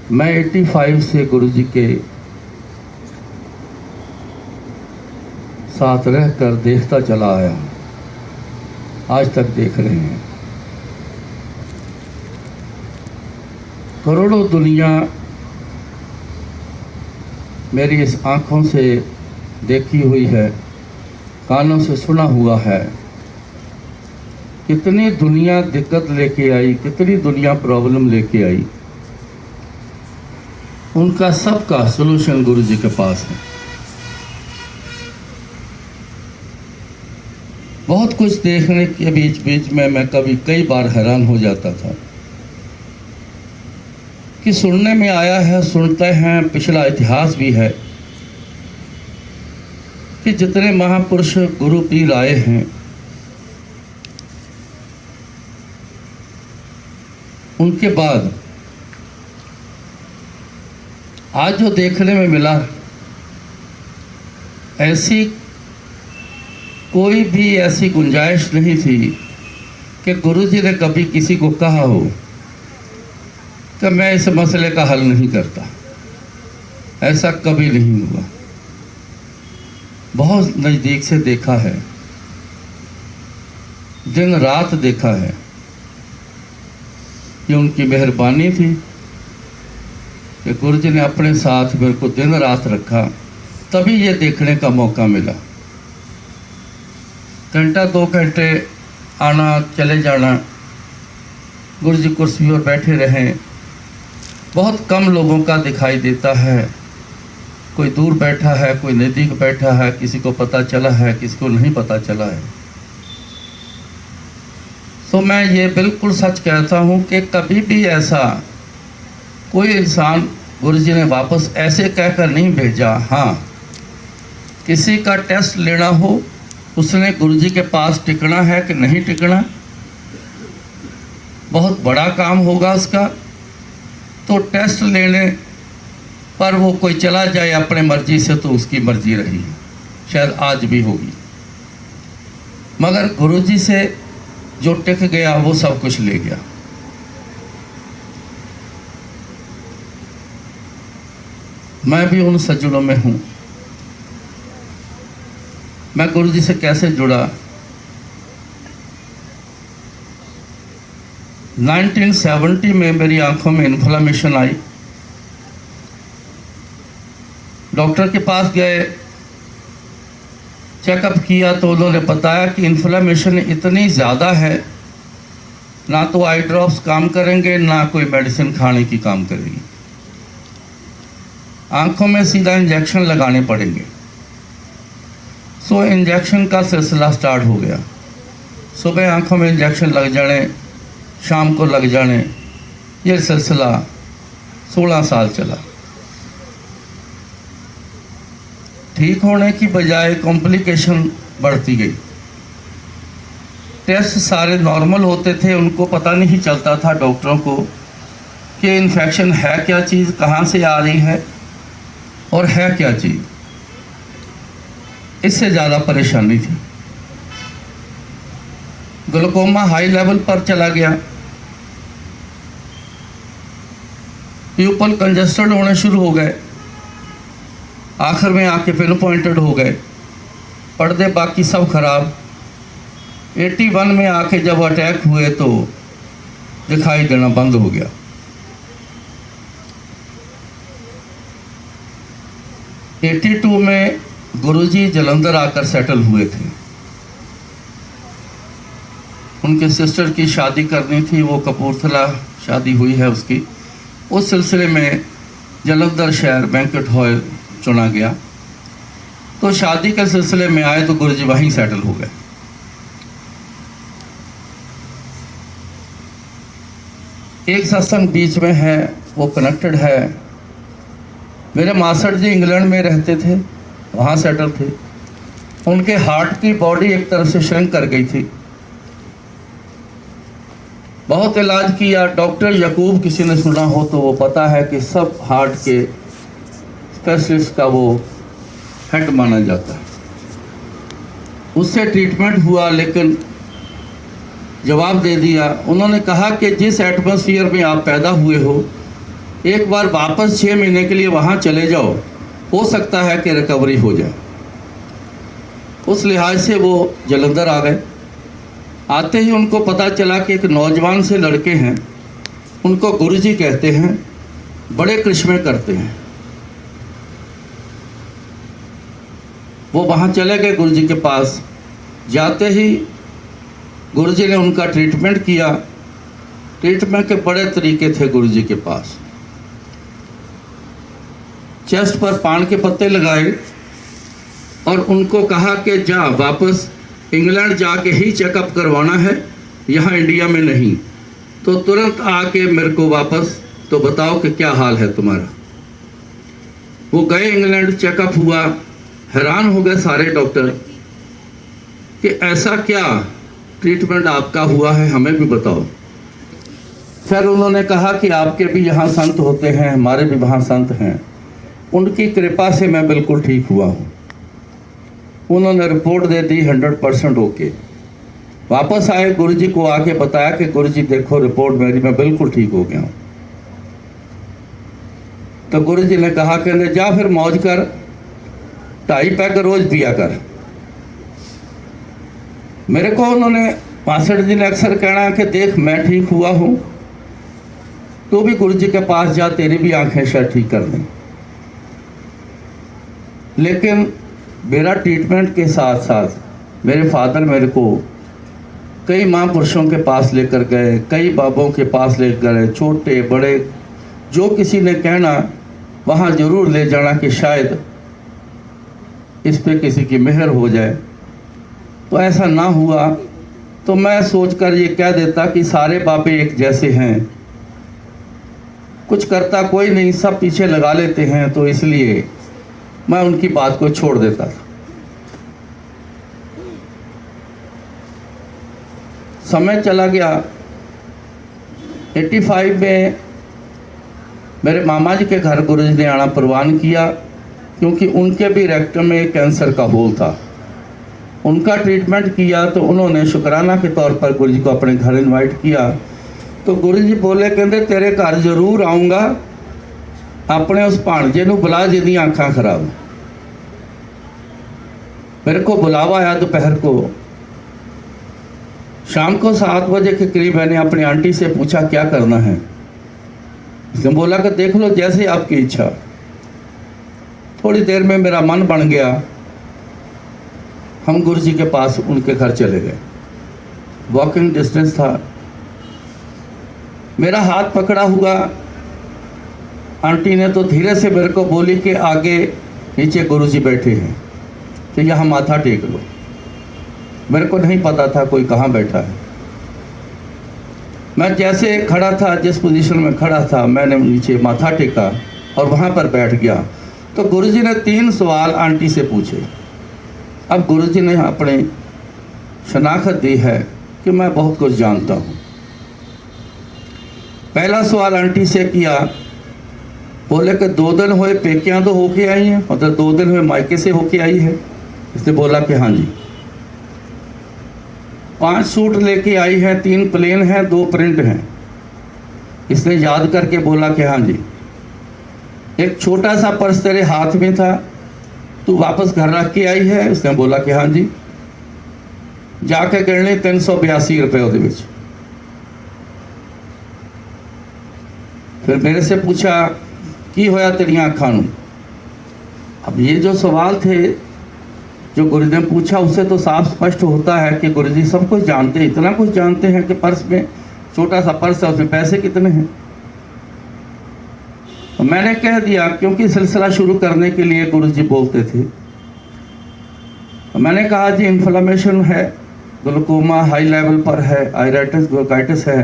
मैं 85 से गुरुजी के साथ रहकर देखता चला आया हूँ, आज तक देख रहे हैं। करोड़ों दुनिया मेरी इस आँखों से देखी हुई है, कानों से सुना हुआ है। कितनी दुनिया दिक्कत लेके आई, कितनी दुनिया प्रॉब्लम लेके आई, उनका सबका सलूशन गुरुजी के पास है। बहुत कुछ देखने के बीच बीच में मैं कई बार हैरान हो जाता था कि सुनने में आया है, सुनते हैं, पिछला इतिहास भी है कि जितने महापुरुष गुरु पीर आए हैं उनके बाद आज जो देखने में मिला, ऐसी कोई भी ऐसी गुंजाइश नहीं थी कि गुरुजी ने कभी किसी को कहा हो कि मैं इस मसले का हल नहीं करता। ऐसा कभी नहीं हुआ। बहुत नज़दीक से देखा है, दिन रात देखा है। ये उनकी मेहरबानी थी कि गुरुजी ने अपने साथ मेरे को दिन रात रखा, तभी ये देखने का मौका मिला। घंटा 2 घंटे आना चले जाना, गुरुजी कुर्सी पर बैठे रहें, बहुत कम लोगों का दिखाई देता है। कोई दूर बैठा है, कोई नज़दीक बैठा है, किसी को पता चला है, किसी को नहीं पता चला है। तो मैं ये बिल्कुल सच कहता हूँ कि कभी भी ऐसा कोई इंसान गुरुजी ने वापस ऐसे कहकर नहीं भेजा। हाँ, किसी का टेस्ट लेना हो, उसने गुरुजी के पास टिकना है कि नहीं टिकना, बहुत बड़ा काम होगा उसका, तो टेस्ट लेने पर वो कोई चला जाए अपने मर्जी से तो उसकी मर्जी रही, शायद आज भी होगी। मगर गुरुजी से जो टिक गया वो सब कुछ ले गया। मैं भी उन सज्जनों में हूँ। मैं गुरुजी से कैसे जुड़ा? 1970 में मेरी आंखों में इन्फ्लेमेशन आई। डॉक्टर के पास गए, चेकअप किया तो उन्होंने बताया कि इन्फ्लेमेशन इतनी ज़्यादा है, ना तो आई ड्रॉप्स काम करेंगे, ना कोई मेडिसिन खाने की काम करेगी। आंखों में सीधा इंजेक्शन लगाने पड़ेंगे। सो इंजेक्शन का सिलसिला स्टार्ट हो गया। सुबह आंखों में इंजेक्शन लग जाने, शाम को लग जाने, ये सिलसिला 16 साल चला। ठीक होने की बजाय कॉम्प्लिकेशन बढ़ती गई। टेस्ट सारे नॉर्मल होते थे, उनको पता नहीं चलता था डॉक्टरों को कि इन्फेक्शन है क्या चीज़, कहाँ से आ रही है और है क्या चीज़। इससे ज़्यादा परेशानी थी। ग्लूकोमा हाई लेवल पर चला गया, प्यूपल कंजेस्टेड होने शुरू हो गए, आखिर में आके पिन पॉइंटेड हो गए, पर्दे बाकी सब खराब। 81 में आके जब अटैक हुए तो दिखाई देना बंद हो गया। 82 में गुरुजी जलंधर आकर सेटल हुए थे। उनके सिस्टर की शादी करनी थी, वो कपूरथला शादी हुई है उसकी। उस सिलसिले में जलंधर शहर बैंक्वेट हॉल चुना गया, तो शादी के सिलसिले में आए तो गुरुजी वहीं सेटल हो गए। एक सत्संग बीच में है, वो कनेक्टेड है। मेरे मास्टर जी इंग्लैंड में रहते थे, वहाँ सेटल थे। उनके हार्ट की बॉडी एक तरफ से श्रिंक कर गई थी। बहुत इलाज किया। डॉक्टर यकूब, किसी ने सुना हो तो वो पता है कि सब हार्ट के स्पेशलिस्ट का वो हेड माना जाता है। उससे ट्रीटमेंट हुआ, लेकिन जवाब दे दिया। उन्होंने कहा कि जिस एटमॉस्फेयर में आप पैदा हुए हो एक बार वापस 6 महीने के लिए वहाँ चले जाओ, हो सकता है कि रिकवरी हो जाए। उस लिहाज से वो जलंधर आ गए। आते ही उनको पता चला कि एक नौजवान से लड़के हैं, उनको गुरुजी कहते हैं, बड़े करिश्मे करते हैं। वो वहाँ चले गए गुरुजी के पास। जाते ही गुरुजी ने उनका ट्रीटमेंट किया। ट्रीटमेंट के बड़े तरीके थे गुरुजी के पास। चेस्ट पर पान के पत्ते लगाए और उनको कहा कि जा वापस इंग्लैंड जाके ही चेकअप करवाना है, यहाँ इंडिया में नहीं। तो तुरंत आके मेरे को वापस तो बताओ कि क्या हाल है तुम्हारा। वो गए इंग्लैंड, चेकअप हुआ। हैरान हो गए सारे डॉक्टर कि ऐसा क्या ट्रीटमेंट आपका हुआ है, हमें भी बताओ। फिर उन्होंने कहा कि आपके भी यहाँ संत होते हैं, हमारे भी वहाँ संत हैं, उनकी कृपा से मैं बिल्कुल ठीक हुआ हूँ। उन्होंने रिपोर्ट दे दी 100% ओके। वापस आए, गुरुजी को आके बताया कि गुरुजी देखो रिपोर्ट मेरी, मैं बिल्कुल ठीक हो गया हूँ। तो गुरुजी ने कहा कि जा फिर मौज कर, 2.5 पैक रोज पिया कर। मेरे को उन्होंने 65 दिन अक्सर कहना कि देख मैं ठीक हुआ हूँ, तो भी गुरुजी के पास जा, तेरी भी आंखें शायद ठीक कर दें। लेकिन मेरा ट्रीटमेंट के साथ साथ मेरे फादर मेरे को कई महापुरुषों के पास लेकर गए, कई बाबों के पास लेकर गए, छोटे बड़े जो किसी ने कहना वहाँ ज़रूर ले जाना कि शायद इस पे किसी की मेहर हो जाए। तो ऐसा ना हुआ तो मैं सोचकर ये कह देता कि सारे बाबे एक जैसे हैं, कुछ करता कोई नहीं, सब पीछे लगा लेते हैं, तो इसलिए मैं उनकी बात को छोड़ देता था। समय चला गया। 85 में मेरे मामा जी के घर गुरुजी ने आना प्रवान किया, क्योंकि उनके भी रेक्टम में कैंसर का होल था। उनका ट्रीटमेंट किया तो उन्होंने शुक्राना के तौर पर गुरुजी को अपने घर इनवाइट किया। तो गुरुजी बोले, कहते तेरे घर जरूर आऊँगा, अपने उस भाणजे नूं बुला जिहदी आँखां खराब। मेरे को बुलावा आया दोपहर को। शाम को 7 बजे के करीब मैंने अपनी आंटी से पूछा क्या करना है। उसने बोला कि देख लो जैसे आपकी इच्छा। थोड़ी देर में मेरा मन बन गया, हम गुरुजी के पास उनके घर चले गए। वॉकिंग डिस्टेंस था। मेरा हाथ पकड़ा हुआ। आंटी ने तो धीरे से मेरे को बोली कि आगे नीचे गुरुजी बैठे हैं, तो यहाँ माथा टेक लो। मेरे को नहीं पता था कोई कहाँ बैठा है। मैं जैसे खड़ा था, जिस पोजीशन में खड़ा था, मैंने नीचे माथा टेका और वहाँ पर बैठ गया। तो गुरुजी ने 3 सवाल आंटी से पूछे। अब गुरुजी ने अपनी शनाख्त दी है कि मैं बहुत कुछ जानता हूँ। पहला सवाल आंटी से किया, बोले कि 2 दिन हुए पेकियाँ तो होके आई हैं, मतलब 2 दिन हुए मायके से होके आई है। इसने बोला कि हाँ जी। 5 सूट लेके आई है, 3 प्लेन हैं, 2 प्रिंट हैं। इसने याद करके बोला कि हाँ जी। एक छोटा सा पर्स तेरे हाथ में था, तू वापस घर रख के आई है। उसने बोला कि हाँ जी। जाके गिनने 382 रुपये ਉਹਦੇ ਵਿੱਚ। फिर मेरे से पूछा की होया तेरियां अखां नूं। अब ये जो सवाल थे जो गुरु ने पूछा, उससे तो साफ स्पष्ट होता है कि गुरु जी सब कुछ जानते हैं, इतना कुछ जानते हैं कि पर्स में छोटा सा पर्स है, उसमें पैसे कितने हैं। तो मैंने कह दिया, क्योंकि सिलसिला शुरू करने के लिए गुरु जी बोलते थे। तो मैंने कहा जी इन्फ्लेमेशन है, ग्लूकोमा हाई लेवल पर है, आयराइटिस ब्रोंकाइटिस है,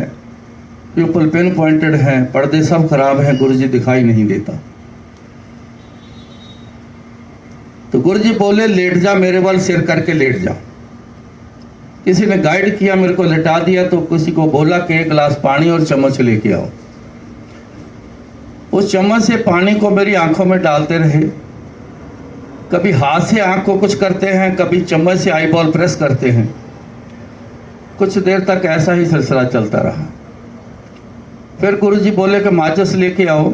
प्यूपल पिन पॉइंटेड है, पर्दे सब खराब हैं, गुरु जी दिखाई नहीं देता। तो गुरुजी बोले लेट जा, मेरे वाल सिर करके लेट जा। किसी ने गाइड किया, मेरे को लेटा दिया। तो किसी को बोला कि 1 गिलास पानी और चम्मच लेके आओ। उस चम्मच से पानी को मेरी आंखों में डालते रहे। कभी हाथ से आंख को कुछ करते हैं, कभी चम्मच से आई बॉल प्रेस करते हैं। कुछ देर तक ऐसा ही सिलसिला चलता रहा। फिर गुरुजी बोले कि माचिस लेके आओ।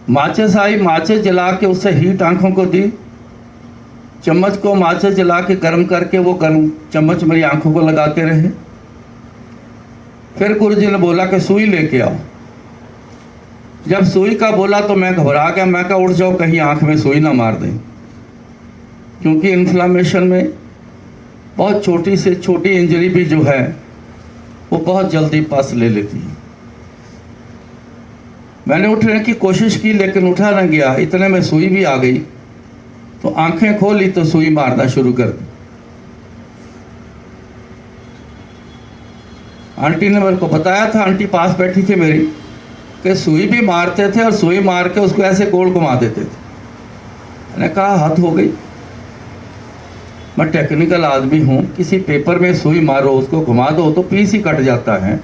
माचिस आई, माचिस जला के उससे हीट आंखों को दी, चम्मच को माचिस जला के गर्म करके वो गर्म चम्मच मेरी आंखों को लगाते रहे। फिर गुरुजी ने बोला कि सुई लेके आओ। जब सुई का बोला तो मैं घबरा गया। मैं कहा उठ जाओ, कहीं आंख में सुई ना मार दें, क्योंकि इन्फ्लामेशन में बहुत छोटी से छोटी इंजरी भी जो है वो बहुत जल्दी पस ले लेती है। मैंने उठने की कोशिश की लेकिन उठा न गया। इतने में सुई भी आ गई, तो आंखें खोली तो सुई मारना शुरू कर दी। आंटी ने मेरे को बताया था, आंटी पास बैठी थी मेरी, कि सुई भी मारते थे और सुई मार के उसको ऐसे गोल घुमा देते थे। मैंने कहा हद हो गई, मैं टेक्निकल आदमी हूँ, किसी पेपर में सुई मारो उसको घुमा दो तो पीस ही कट जाता है,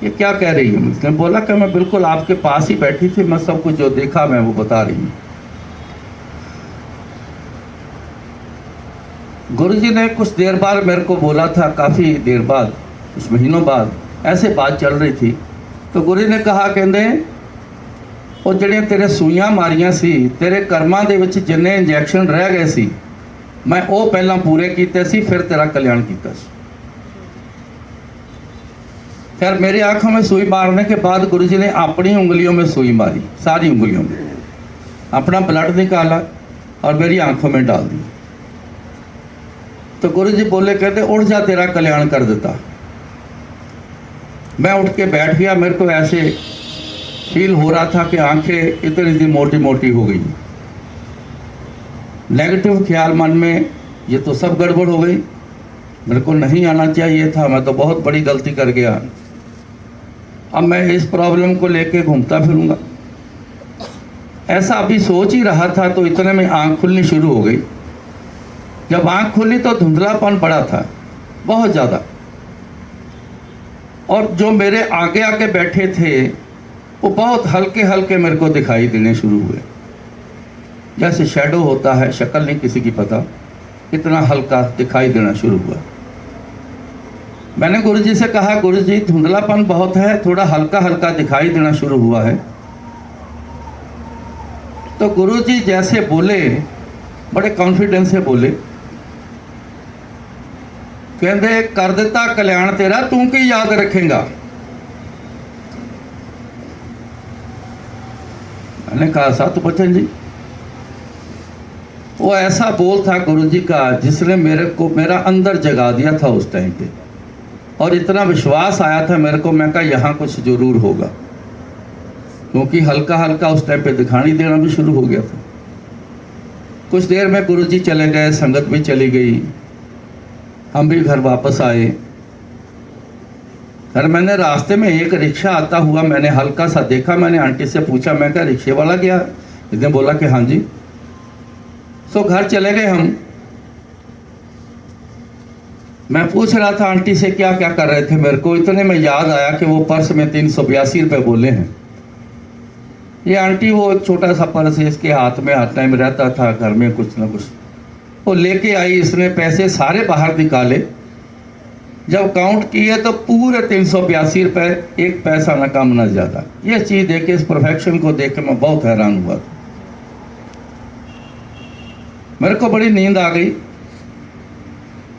ये क्या कह रही है। उसने बोला कि मैं बिल्कुल आपके पास ही बैठी थी, मैं सब कुछ जो देखा मैं वो बता रही हूँ। गुरुजी ने कुछ देर बाद मेरे को बोला था, काफ़ी देर बाद, कुछ महीनों बाद ऐसे बात चल रही थी, तो गुरु ने कहा कहते ਉਹ ਜਿਹੜੀਆਂ तेरे सूइयां मारियां सी, तेरे कर्मां दे विच जिन्ने इंजैक्शन रह गए सी, मैं वो पहला पूरे कीते सी, फिर तेरा कल्याण कीता सी। फिर मेरी आंखों में सुई मारने के बाद गुरुजी ने अपनी उंगलियों में सुई मारी, सारी उंगलियों में, अपना ब्लड निकाला और मेरी आंखों में डाल दी। तो गुरुजी बोले कहते उठ जा, तेरा कल्याण कर देता। मैं उठ के बैठ गया। मेरे को ऐसे फील हो रहा था कि आंखें इतनी सी मोटी मोटी हो गई। नेगेटिव ख्याल मन में, ये तो सब गड़बड़ हो गई, मेरे को नहीं आना चाहिए था, मैं तो बहुत बड़ी गलती कर गया। अब मैं इस प्रॉब्लम को लेके घूमता फिरूंगा, ऐसा अभी सोच ही रहा था। तो इतने में आँख खुलनी शुरू हो गई। जब आँख खुली तो धुंधलापन पड़ा था बहुत ज़्यादा, और जो मेरे आगे आके बैठे थे वो बहुत हल्के हल्के मेरे को दिखाई देने शुरू हुए, जैसे शैडो होता है, शक्ल नहीं किसी की पता, इतना हल्का दिखाई देना शुरू हुआ। मैंने गुरुजी से कहा, गुरुजी धुंधलापन बहुत है, थोड़ा हल्का हल्का दिखाई देना शुरू हुआ है। तो गुरुजी जैसे बोले, बड़े कॉन्फिडेंस से बोले, कहते कर देता कल्याण तेरा, तू की याद रखेगा। मैंने कहा सतबचन जी। वो ऐसा बोल था गुरुजी का जिसने मेरे को मेरा अंदर जगा दिया था उस टाइम पे, और इतना विश्वास आया था मेरे को। मैं कहा यहाँ कुछ जरूर होगा, क्योंकि हल्का हल्का उस टाइम पे दिखाई देना भी शुरू हो गया था। कुछ देर में गुरुजी चले गए, संगत भी चली गई, हम भी घर वापस आए। फिर मैंने रास्ते में एक रिक्शा आता हुआ मैंने हल्का सा देखा। मैंने आंटी से पूछा, मैं क्या रिक्शे वाला गया? इसने बोला कि हाँ जी। सो घर चले गए हम। मैं पूछ रहा था आंटी से क्या क्या कर रहे थे, मेरे को इतने में याद आया कि वो पर्स में 382 रुपये बोले हैं। ये आंटी वो एक छोटा सा पर्स है, इसके हाथ में हर टाइम रहता था, घर में कुछ ना कुछ वो लेके आई। इसने पैसे सारे बाहर निकाले, जब काउंट किए तो पूरे 382 रुपये, एक पैसा ना कम ना ज़्यादा। ये चीज़ देख के, इस परफेक्शन को देख के मैं बहुत हैरान हुआ था। मेरे को बड़ी नींद आ गई।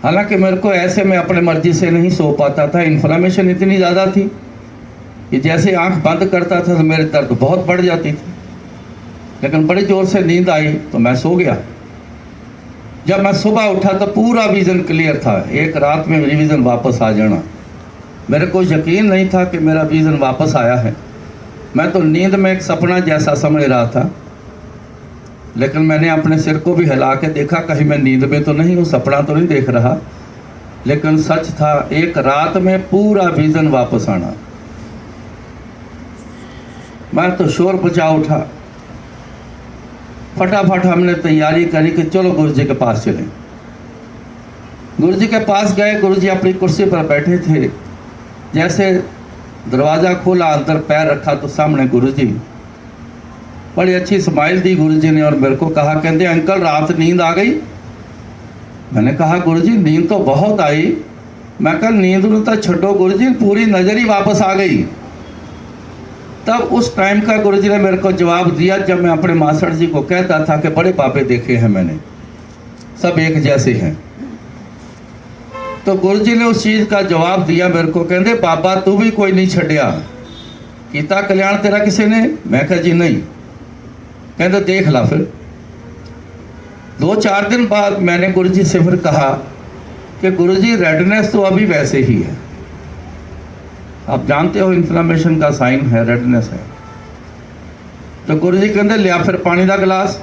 हालांकि मेरे को ऐसे में अपने मर्जी से नहीं सो पाता था, इन्फ्लामेशन इतनी ज़्यादा थी कि जैसे आंख बंद करता था तो मेरे दर्द बहुत बढ़ जाती थी। लेकिन बड़ी ज़ोर से नींद आई तो मैं सो गया। जब मैं सुबह उठा तो पूरा विज़न क्लियर था, एक रात में रिवीजन वापस आ जाना। मेरे को यकीन नहीं था कि मेरा विज़न वापस आया है। मैं तो नींद में एक सपना जैसा समझ रहा था, लेकिन मैंने अपने सिर को भी हिला के देखा, कहीं मैं नींद में तो नहीं हूँ, सपना तो नहीं देख रहा। लेकिन सच था, एक रात में पूरा विज़न वापस आना। मैं तो शोर मचा उठा। फटाफट हमने तैयारी करी कि चलो गुरुजी के पास चलें। गुरुजी के पास गए। गुरुजी अपनी कुर्सी पर बैठे थे। जैसे दरवाज़ा खोला, अंदर पैर रखा तो सामने गुरुजी। बड़ी अच्छी स्माइल दी गुरुजी ने और मेरे को कहा, कहते अंकल रात नींद आ गई? मैंने कहा गुरुजी नींद तो बहुत आई। मैं कहा नींद तो छड्डो गुरुजी, पूरी नज़र ही वापस आ गई। तब उस टाइम का गुरुजी ने मेरे को जवाब दिया, जब मैं अपने मास्टर जी को कहता था कि बड़े पापे देखे हैं मैंने, सब एक जैसे हैं। तो गुरुजी ने उस चीज़ का जवाब दिया मेरे को, कहते बाबा तू भी कोई नहीं छड़िया, कीता कल्याण तेरा किसी ने? मैं कहा जी नहीं। कहते देख ला। फिर 2-4 दिन बाद मैंने गुरुजी से फिर कहा कि गुरुजी रेडनेस तो अभी वैसे ही है, आप जानते हो इन्फ्लेमेशन का साइन है, रेडनेस है। तो गुरुजी कहते लिया फिर पानी का गिलास।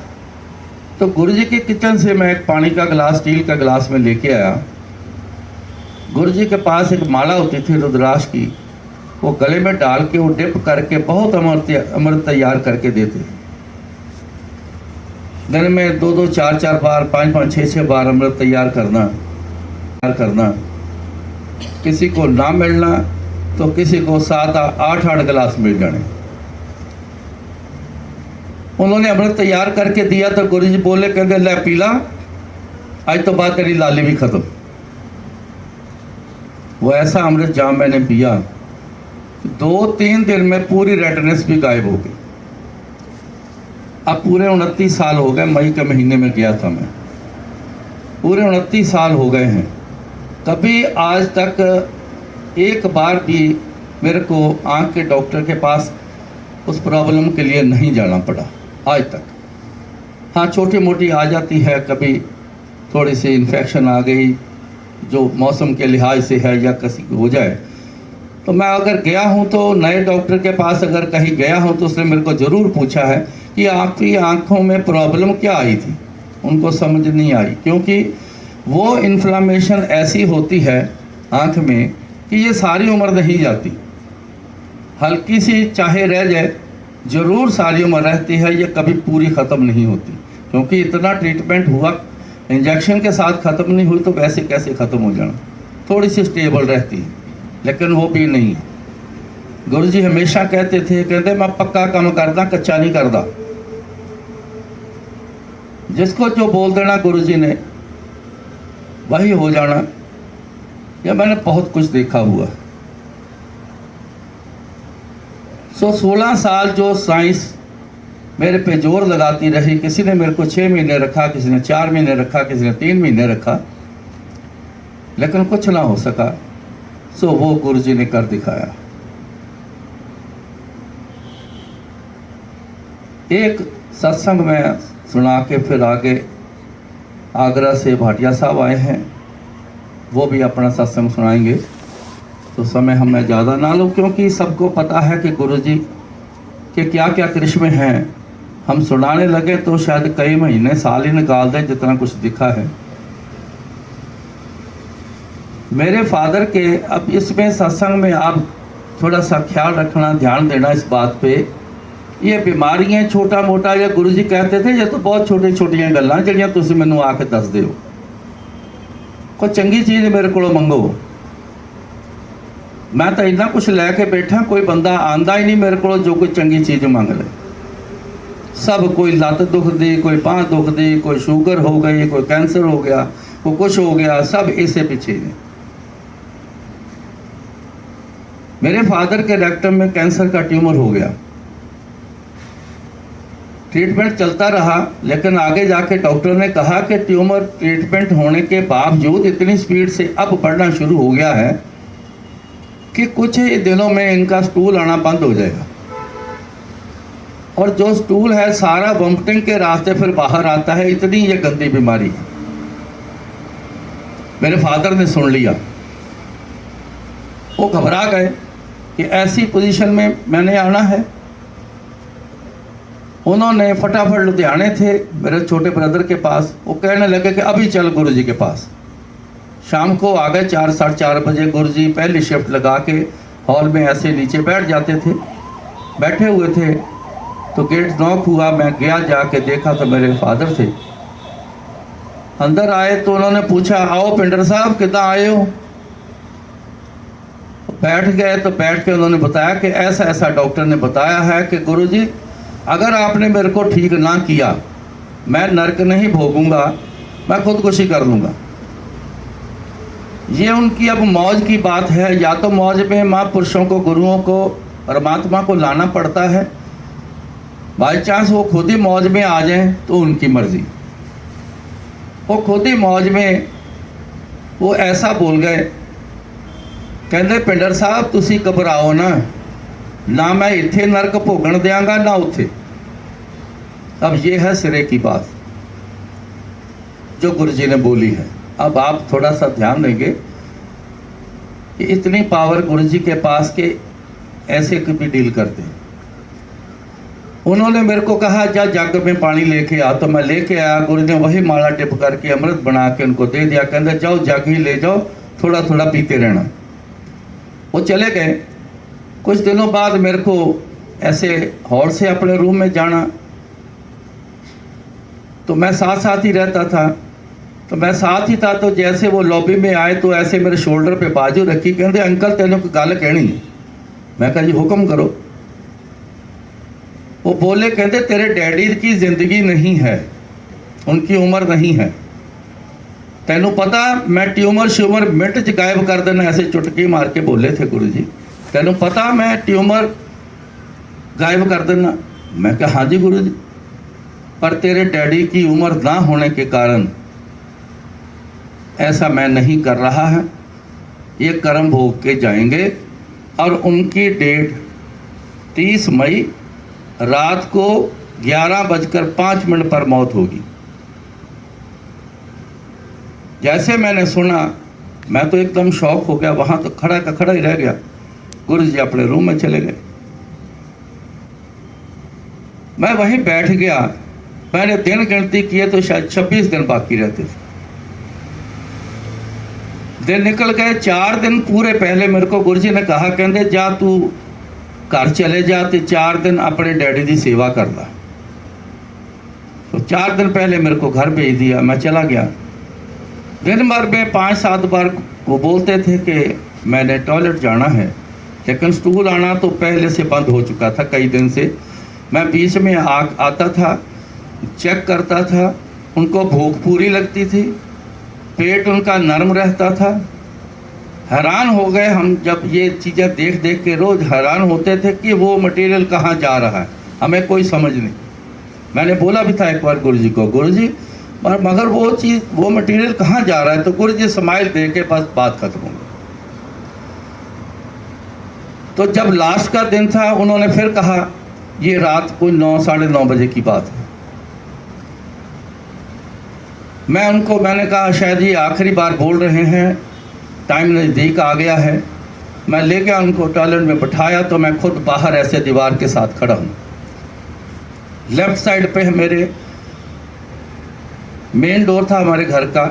तो गुरुजी के किचन से मैं एक पानी का गिलास, स्टील का गिलास में लेके आया। गुरुजी के पास एक माला होती थी रुद्राक्ष की, वो गले में डाल के वो डिप करके बहुत अमृत तैयार करके देते। दिन में 2-2, 4-4 बार, 5-5, 6-6 बार अमृत तैयार करना। किसी को ना मिलना तो किसी को 7-8 गिलास मिल जाने। उन्होंने अमृत तैयार करके दिया तो गुरुजी बोले, कहते ले पीला, आज तो बात तेरी लाली भी खत्म। वो ऐसा अमृत जाम मैंने पिया, 2-3 दिन में पूरी रेडनेस भी गायब हो गई। अब पूरे 29 साल हो गए, मई के महीने में गया था मैं, पूरे 29 साल हो गए हैं। कभी आज तक एक बार भी मेरे को आँख के डॉक्टर के पास उस प्रॉब्लम के लिए नहीं जाना पड़ा आज तक। हाँ, छोटी मोटी आ जाती है, कभी थोड़ी सी इन्फेक्शन आ गई जो मौसम के लिहाज से है या किसी को हो जाए, तो मैं अगर गया हूँ तो नए डॉक्टर के पास अगर कहीं गया हूँ तो उसने मेरे को ज़रूर पूछा है कि आपकी आँखों में प्रॉब्लम क्या आई थी। उनको समझ नहीं आई, क्योंकि वो इन्फ्लामेशन ऐसी होती है आँख में कि ये सारी उम्र नहीं जाती, हल्की सी चाहे रह जाए ज़रूर सारी उम्र रहती है, ये कभी पूरी ख़त्म नहीं होती। क्योंकि इतना ट्रीटमेंट हुआ, इंजेक्शन के साथ ख़त्म नहीं हुई तो वैसे कैसे ख़त्म हो जाना, थोड़ी सी स्टेबल रहती है, लेकिन वो भी नहीं है। गुरुजी हमेशा कहते थे, कहते मैं पक्का काम करदा, कच्चा नहीं करदा। जिसको जो बोल देना गुरुजी ने वही हो जाना। यह मैंने बहुत कुछ देखा हुआ। 16 साल जो साइंस मेरे पे जोर लगाती रही, किसी ने मेरे को 6 महीने रखा, किसी ने 4 महीने रखा, किसी ने 3 महीने रखा, लेकिन कुछ ना हो सका। सो वो गुरुजी ने कर दिखाया। एक सत्संग में सुना के फिर आगे आगरा से भाटिया साहब आए हैं, वो भी अपना सत्संग सुनाएंगे। तो समय हमें ज़्यादा ना लो, क्योंकि सबको पता है कि गुरुजी के क्या क्या करिश्मे हैं। हम सुनाने लगे तो शायद कई महीने, साल ही निकाल दें जितना कुछ दिखा है मेरे फादर के। अब इसमें सत्संग में आप थोड़ा सा ख्याल रखना, ध्यान देना इस बात पे। ये बीमारियां छोटा मोटा, या गुरुजी कहते थे ये तो बहुत छोटी छोटियां गल्लां जिहड़ियां तुसीं मैनूं आके दस दिओ, कोई चंगी चीज़ मेरे को मंगो। मैं तो इन्ना कुछ लैके बैठा, कोई बंदा आंदा ही नहीं मेरे को जो कोई चंगी चीज़ मंग ले। सब कोई लत्त दुखदी, कोई बांह दुखदी, कोई शुगर हो गई, कोई कैंसर हो गया, कोई कुछ हो गया, सब इसे पीछे ने। मेरे फादर के रेक्टम में कैंसर का ट्यूमर हो गया, ट्रीटमेंट चलता रहा, लेकिन आगे जाके डॉक्टर ने कहा कि ट्यूमर ट्रीटमेंट होने के बावजूद इतनी स्पीड से अब बढ़ना शुरू हो गया है कि कुछ ही दिनों में इनका स्टूल आना बंद हो जाएगा। और जो स्टूल है सारा वोमिटिंग के रास्ते फिर बाहर आता है, इतनी ये गंदी बीमारी है। मेरे फादर ने सुन लिया, वो घबरा गए कि ऐसी पोजीशन में मैंने आना है। उन्होंने फटाफट लुधियाने थे मेरे छोटे ब्रदर के पास, वो कहने लगे कि अभी चल गुरुजी के पास। शाम को आ गए 4, 4:30 बजे। गुरुजी पहली शिफ्ट लगा के हॉल में ऐसे नीचे बैठ जाते थे, बैठे हुए थे। तो गेट नॉक हुआ, मैं गया, जाके देखा तो मेरे फादर थे। अंदर आए तो उन्होंने पूछा, आओ पिंडर साहब कितना आए हो? बैठ गए तो बैठ के उन्होंने बताया कि ऐसा ऐसा डॉक्टर ने बताया है कि गुरुजी अगर आपने मेरे को ठीक ना किया, मैं नरक नहीं भोगूंगा, मैं खुदकुशी कर लूँगा। ये उनकी अब मौज की बात है। या तो मौज में महापुरुषों को, गुरुओं को परमात्मा को लाना पड़ता है। बाई चांस वो खुद ही मौज में आ जाएं तो उनकी मर्जी। वो खुद ही मौज में वो ऐसा बोल गए, कहते पिंडर साहब तुसी घबराओ ना मैं इत्थे नरक भोगण देंगा ना उथे। अब ये है सिरे की बात जो गुरु जी ने बोली है। अब आप थोड़ा सा ध्यान देंगे कि इतनी पावर गुरु जी के पास के ऐसे भी डील करते हैं। उन्होंने मेरे को कहा जा जग में पानी लेके आ, तो मैं लेके आया। गुरु ने वही माला टिप करके अमृत बना के उनको दे दिया। कहते जाओ जग ही ले जाओ, थोड़ा थोड़ा पीते रहना। वो चले गए। कुछ दिनों बाद मेरे को ऐसे हॉल से अपने रूम में जाना, तो मैं साथ साथ ही रहता था। तो मैं साथ ही था, तो जैसे वो लॉबी में आए तो ऐसे मेरे शोल्डर पे बाजू रखी, कहते अंकल तेनों को गल कहनी है। मैं कहा जी हुक्म करो। वो बोले, कहते तेरे डैडी की ज़िंदगी नहीं है, उनकी उम्र नहीं है। तेनों पता मैं ट्यूमर श्यूमर मिनट च गायब कर देना, ऐसे चुटकी मार के बोले थे गुरु जी। तेनों पता मैं ट्यूमर गायब कर देना। मैं कहा हाँ जी गुरु जी, पर तेरे डैडी की उम्र ना होने के कारण ऐसा मैं नहीं कर रहा है। ये कर्म भोग के जाएंगे और उनकी डेट 30 मई रात को 11:05 पर मौत होगी। जैसे मैंने सुना मैं तो एकदम शॉक हो गया। वहाँ तो खड़ा का खड़ा ही रह गया। गुरु जी अपने रूम में चले गए। मैं वहीं बैठ गया। मैंने दिन गिनती किए तो शायद 26 दिन बाकी रहते थे। दिन निकल गए। 4 दिन पूरे पहले मेरे को गुरु जी ने कहा, कहते जा तू घर चले जा तो 4 दिन अपने डैडी की सेवा कर ला। तो 4 दिन पहले मेरे को घर भेज दिया। मैं चला गया। दिन भर में 5-7 बार वो बोलते थे कि मैंने टॉयलेट जाना है, लेकिन स्टूल आना तो पहले से बंद हो चुका था कई दिन से। मैं बीच में आता था, चेक करता था। उनको भूख पूरी लगती थी, पेट उनका नरम रहता था। हैरान हो गए हम जब ये चीज़ें देख देख के, रोज़ हैरान होते थे कि वो मटेरियल कहाँ जा रहा है, हमें कोई समझ नहीं। मैंने बोला भी था एक बार गुरु जी को, गुरु जी मगर वो चीज़ वो मटेरियल कहाँ जा रहा है? तो गुरु जी स्माइल दे के बस बात खत्म हो गई। तो जब लास्ट का दिन था, उन्होंने फिर कहा, ये रात को 9-9:30 बजे की बात है। मैंने कहा शायद ये आखिरी बार बोल रहे हैं, टाइम नज़दीक आ गया है। मैं ले गया उनको टॉयलेट में बिठाया, तो मैं खुद बाहर ऐसे दीवार के साथ खड़ा हूँ। लेफ़्ट साइड पे मेरे मेन डोर था हमारे घर का,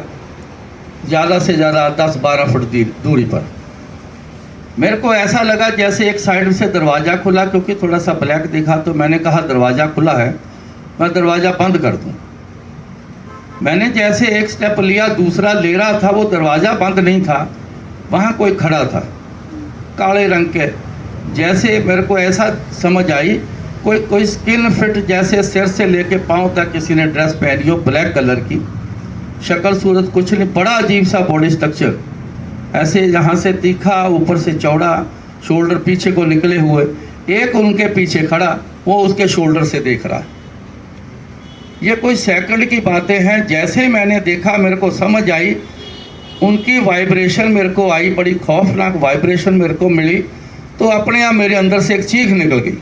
ज़्यादा से ज़्यादा 10-12 फुट दूरी पर। मेरे को ऐसा लगा जैसे एक साइड से दरवाज़ा खुला, क्योंकि थोड़ा सा ब्लैक दिखा। तो मैंने कहा दरवाज़ा खुला है, मैं दरवाज़ा बंद कर दूँ। मैंने जैसे एक स्टेप लिया, दूसरा ले रहा था, वो दरवाज़ा बंद नहीं था, वहाँ कोई खड़ा था काले रंग के। जैसे मेरे को ऐसा समझ आई कोई स्किन फिट, जैसे सिर से लेके पाँव तक किसी ने ड्रेस पहनी हो, ब्लैक कलर की। शक्ल सूरत कुछ नहीं, बड़ा अजीब सा बॉडी स्ट्रक्चर, ऐसे यहाँ से तीखा, ऊपर से चौड़ा, शोल्डर पीछे को निकले हुए। एक उनके पीछे खड़ा, वो उसके शोल्डर से देख रहा है। ये कोई सेकंड की बातें हैं। जैसे मैंने देखा मेरे को समझ आई, उनकी वाइब्रेशन मेरे को आई, बड़ी खौफनाक वाइब्रेशन मेरे को मिली। तो अपने आप मेरे अंदर से एक चीख निकल गई।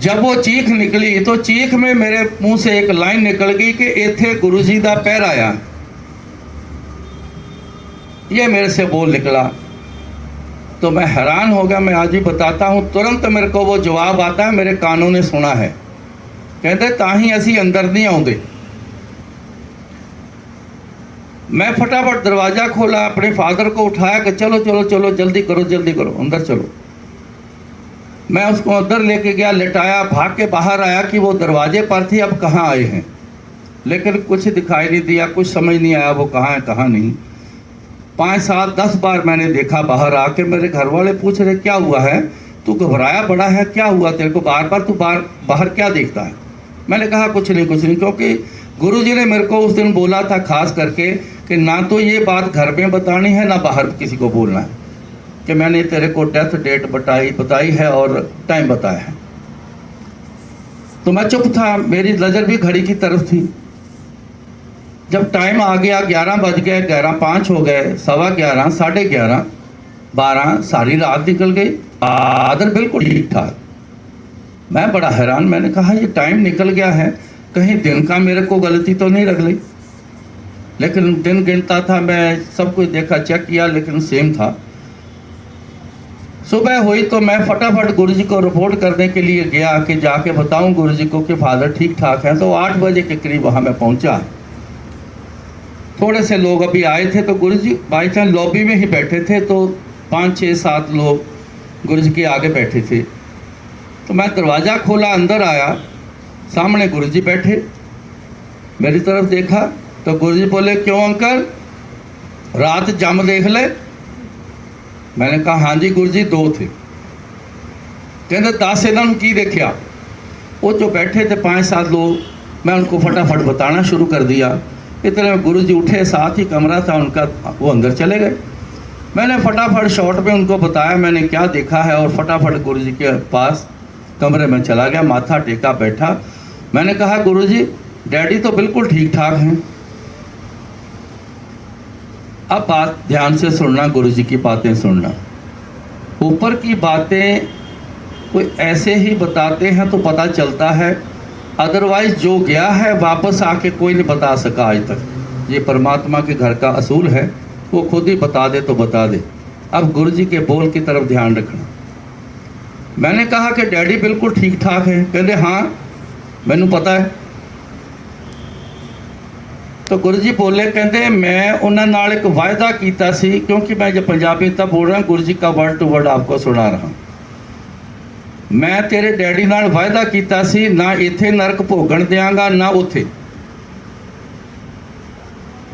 जब वो चीख निकली तो चीख में मेरे मुंह से एक लाइन निकल गई कि इत्थे गुरु जी दा पैर आया। ये मेरे से बोल निकला। तो मैं हैरान हो गया। मैं आज ही बताता हूँ, तुरंत मेरे को वो जवाब आता है, मेरे कानों ने सुना है। कहते ताही असी अंदर नहीं आउंदे। मैं फटाफट दरवाज़ा खोला, अपने फादर को उठाया कि चलो चलो चलो जल्दी करो अंदर चलो। मैं उसको अंदर लेके गया, लिटाया, भाग के बाहर आया कि वो दरवाजे पर थी, अब कहाँ आए हैं। लेकिन कुछ दिखाई नहीं दिया, कुछ समझ नहीं आया वो कहाँ है कहाँ नहीं। 5-7-10 बार मैंने देखा बाहर आके। मेरे घर वाले पूछ रहे क्या हुआ है, तू घबराया बड़ा है, क्या हुआ तेरे को, बार बार तू बाहर क्या देखता है? मैंने कहा कुछ नहीं, क्योंकि गुरुजी ने मेरे को उस दिन बोला था खास करके कि ना तो ये बात घर में बतानी है, ना बाहर किसी को बोलना है। कि मैंने तेरे को डेथ डेट बताई है और टाइम बताया है। तो मैं चुप था, मेरी नज़र भी घड़ी की तरफ थी। जब टाइम आ गया 11 बज गए, 11:05 हो गए, 11:15, 11:30, 12, सारी रात निकल गई, बादल बिल्कुल ठीक ठाक। मैं बड़ा हैरान, मैंने कहा ये टाइम निकल गया है, कहीं दिन का मेरे को गलती तो नहीं रख ली। लेकिन दिन गिनता था, मैं सब कुछ देखा, चेक किया, लेकिन सेम था। सुबह हुई तो मैं फटाफट गुरुजी को रिपोर्ट करने के लिए गया कि जाके बताऊं गुरुजी को कि फादर ठीक ठाक हैं। तो 8 बजे के करीब वहाँ मैं पहुँचा। थोड़े से लोग अभी आए थे, तो गुरुजी बाई चांस लॉबी में ही बैठे थे, तो 5, 6, 7 लोग गुरुजी के आगे बैठे थे। तो मैं दरवाज़ा खोला, अंदर आया, सामने गुरुजी बैठे, मेरी तरफ देखा तो गुरुजी बोले, क्यों अंकल, रात जम देख ले? मैंने कहा हाँ जी गुरुजी, 2 थे। कहते 10 इन्होंने की देखा? वो जो बैठे थे 5-7 लोग, मैं उनको फटाफट बताना शुरू कर दिया। इतने में गुरुजी उठे, साथ ही कमरा था उनका, वो अंदर चले गए। मैंने फटाफट शॉर्ट में उनको बताया मैंने क्या देखा है, और फटाफट गुरुजी के पास कमरे में चला गया, माथा टेका बैठा। मैंने कहा गुरुजी डैडी तो बिल्कुल ठीक ठाक हैं। अब बात ध्यान से सुनना, गुरुजी की बातें सुनना। ऊपर की बातें कोई ऐसे ही बताते हैं तो पता चलता है, अदरवाइज जो गया है वापस आके कोई नहीं बता सका आज तक। ये परमात्मा के घर का असूल है, वो खुद ही बता दे तो बता दे। अब गुरुजी के बोल की तरफ ध्यान रखना। मैंने कहा कि डैडी बिल्कुल ठीक ठाक है। कहते हाँ मैनू पता है। तो गुरुजी बोले, कहते मैं उन्होंने नाल एक वायदा किया सी, क्योंकि मैं जब पंजाबी तब बोल रहा हूँ, गुरुजी का वर्ड टू वर्ड आपको सुना रहा हूँ। मैं तेरे डैडी नाल वायदा किया सी, ना इत्थे नरक भोगण देंगा ना उथे।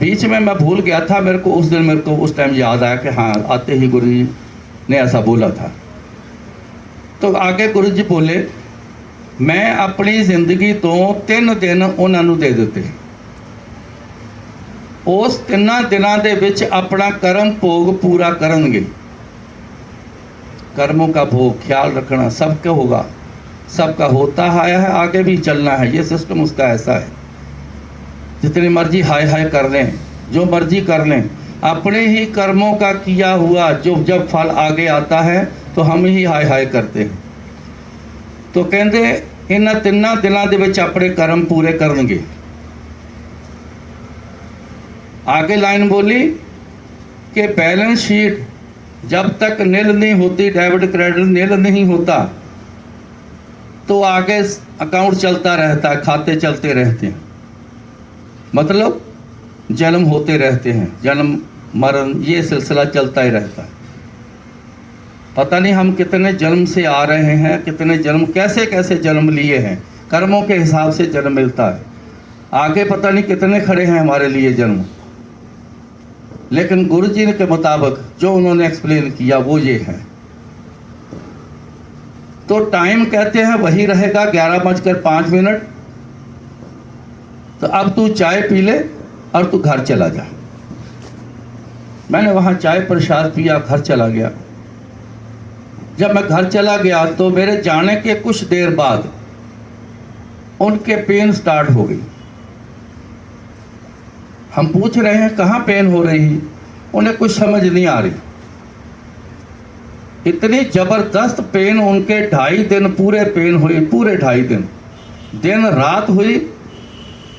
बीच में मैं भूल गया था, मेरे को उस दिन मेरे को उस टाइम याद आया कि हाँ आते ही गुरुजी ने ऐसा बोला था। तो आगे गुरुजी बोले, मैं अपनी जिंदगी तो 3 दिन उन्होंने दे दिते। उस 3 दिनों के विच अपना कर्म भोग पूरा करेंगे। कर्मों का भोग ख्याल रखना, सबका होगा, सबका होता आया है, आगे भी चलना है। ये सिस्टम उसका ऐसा है। जितनी मर्जी हाय हाय कर लें, जो मर्जी कर लें, अपने ही कर्मों का किया हुआ जो जब फल आगे आता है तो हम ही हाय हाय करते हैं। तो कहते इन 3 दिनों के विच अपने कर्म पूरे करेंगे। आगे लाइन बोली कि बैलेंस शीट जब तक नील नहीं होती, डेबिट क्रेडिट नील नहीं होता, तो आगे अकाउंट चलता रहता है, खाते चलते रहते हैं। मतलब जन्म होते रहते हैं, जन्म मरण ये सिलसिला चलता ही रहता है। पता नहीं हम कितने जन्म से आ रहे हैं, कितने जन्म कैसे कैसे जन्म लिए हैं, कर्मों के हिसाब से जन्म मिलता है। आगे पता नहीं कितने खड़े हैं हमारे लिए जन्म। लेकिन गुरुजी के मुताबिक जो उन्होंने एक्सप्लेन किया वो ये है। तो टाइम कहते हैं वही रहेगा 11:05। तो अब तू चाय पी ले और तू घर चला जा। मैंने वहाँ चाय प्रसाद पिया, घर चला गया। जब मैं घर चला गया तो मेरे जाने के कुछ देर बाद उनके पेन स्टार्ट हो गई। हम पूछ रहे हैं कहाँ पेन हो रही, उन्हें कुछ समझ नहीं आ रही। इतनी ज़बरदस्त पेन उनके 2.5 दिन पूरे पेन हुई, पूरे 2.5 दिन, दिन रात हुई।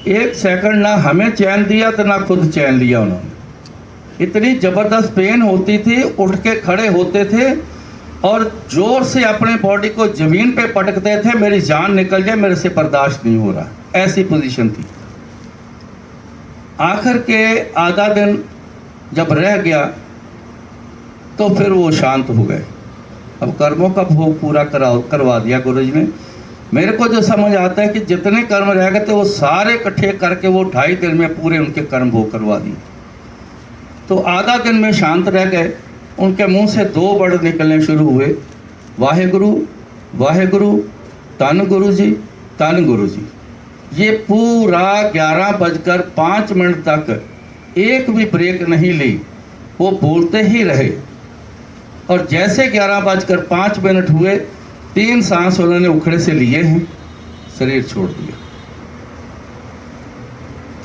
1 सेकंड ना हमें चैन दिया तो ना खुद चैन लिया उन्होंने। इतनी ज़बरदस्त पेन होती थी, उठ के खड़े होते थे और ज़ोर से अपने बॉडी को ज़मीन पे पटकते थे, मेरी जान निकल जाए, मेरे से बर्दाश्त नहीं हो रहा, ऐसी पोजीशन थी। आखिर के आधा दिन जब रह गया तो फिर वो शांत हो गए। अब कर्मों का भोग पूरा करवा दिया गुरुजी ने। मेरे को जो समझ आता है कि जितने कर्म रह गए थे वो सारे इकट्ठे करके वो 2.5 दिन में पूरे उनके कर्म भोग करवा दिए। तो आधा दिन में शांत रह गए। उनके मुंह से 2 वर्ड निकलने शुरू हुए, वाहेगुरु वाहेगुरु, धन गुरु जी, धन गुरु जी। ये पूरा 11:05 तक एक भी ब्रेक नहीं ली, वो बोलते ही रहे। और जैसे 11:05 हुए 3 सांस उन्होंने उखड़े से लिए हैं, शरीर छोड़ दिया।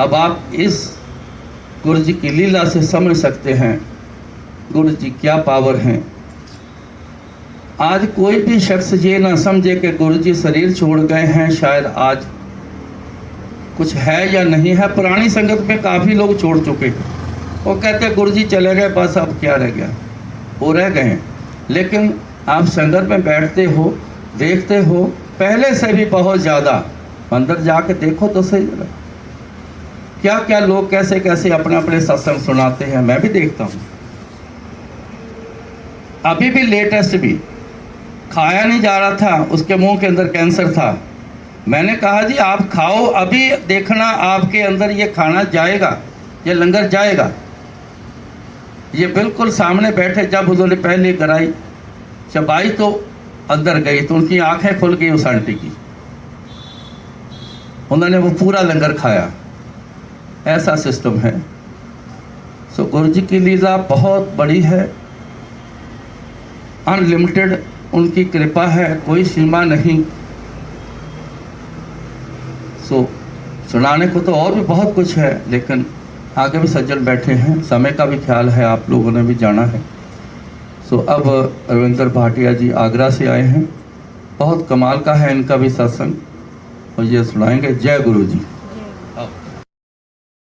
अब आप इस गुरु जी की लीला से समझ सकते हैं गुरु जी क्या पावर हैं। आज कोई भी शख्स ये ना समझे कि गुरु जी शरीर छोड़ गए हैं, शायद आज कुछ है या नहीं है। पुरानी संगत में काफ़ी लोग छोड़ चुके, वो कहते गुरु जी चले गए, बस अब क्या रह गया, वो रह गए हैं। लेकिन आप संगत में बैठते हो, देखते हो, पहले से भी बहुत ज़्यादा। अंदर जाके देखो तो सही जरा, क्या क्या लोग कैसे कैसे अपने अपने सत्संग सुनाते हैं, मैं भी देखता हूँ। अभी भी लेटेस्ट भी खाया नहीं जा रहा था, उसके मुंह के अंदर कैंसर था। मैंने कहा जी आप खाओ, अभी देखना आपके अंदर ये खाना जाएगा, ये लंगर जाएगा। ये बिल्कुल सामने बैठे, जब उन्होंने पहले कराई चबाई तो अंदर गई तो उनकी आंखें खुल गई उस आंटी की, उन्होंने वो पूरा लंगर खाया। ऐसा सिस्टम है। सो गुरु जी की लीला बहुत बड़ी है, अनलिमिटेड उनकी कृपा है, कोई सीमा नहीं। सो सुनाने को तो और भी बहुत कुछ है, लेकिन आगे भी सज्जन बैठे हैं, समय का भी ख्याल है, आप लोगों ने भी जाना है। सो अब रविंद्र भाटिया जी आगरा से आए हैं, बहुत कमाल का है इनका भी सत्संग, और ये सुनाएंगे। जय गुरु जी।